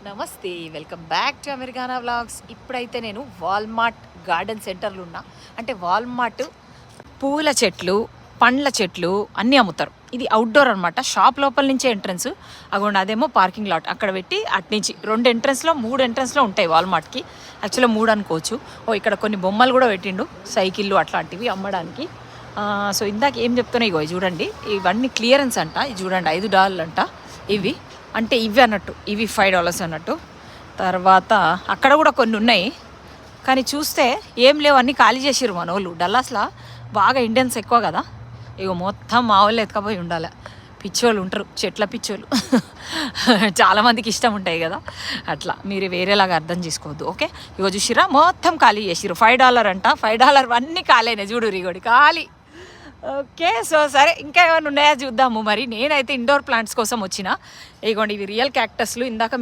నమస్తే, welcome back to అమెరికానా vlogs. ఇప్పుడైతే నేను వాల్మార్ట్ గార్డెన్ సెంటర్లో ఉన్నా. అంటే వాల్మార్ట్ పూల చెట్లు, పండ్ల చెట్లు అన్నీ అమ్ముతారు. ఇది అవుట్డోర్ అనమాట. షాప్ లోపల నుంచే ఎంట్రన్స్. అగోండి అదేమో పార్కింగ్ లాట్ అక్కడ పెట్టి అట్నుంచి 2 ఎంట్రన్స్లో 3 ఎంట్రన్స్లో ఉంటాయి వాల్మార్ట్కి. యాక్చువల్గా 3 అనుకోవచ్చు. ఇక్కడ కొన్ని బొమ్మలు కూడా పెట్టిండు, సైకిళ్ళు అట్లాంటివి అమ్మడానికి. సో ఇందాక ఏం చెప్తున్నాయి, ఇగో చూడండి, ఇవన్నీ క్లియరెన్స్ అంట. ఇది చూడండి, $5 అంట ఇవి. అంటే ఇవి అన్నట్టు, ఇవి $5 అన్నట్టు. తర్వాత అక్కడ కూడా కొన్ని ఉన్నాయి, కానీ చూస్తే ఏం లేవు, అన్నీ ఖాళీ చేసిర్రు మన వాళ్ళు. డల్లాస్లో బాగా ఇండియన్స్ ఎక్కువ కదా, ఇగో మొత్తం మా వాళ్ళు ఎత్తుకపోయి ఉండాలి. పిచ్చోళ్ళు ఉంటారు, చెట్ల పిచ్చోళ్ళు. చాలామందికి ఇష్టం ఉంటాయి కదా, అట్లా మీరు వేరేలాగా అర్థం చేసుకోవద్దు. ఓకే, ఇగో చూసిరా మొత్తం ఖాళీ చేసిర్రు. $5 అంట. $5 అన్నీ ఖాళీ అయినాయి, చూడు రిగోడి ఖాళీ. ఓకే, సో సరే, ఇంకా ఏమైనా ఉన్నాయా చూద్దాము. మరి నేనైతే ఇండోర్ ప్లాంట్స్ కోసం వచ్చిన. ఇగోండి, ఇవి రియల్ క్యాక్టస్లు. ఇందాక మీకు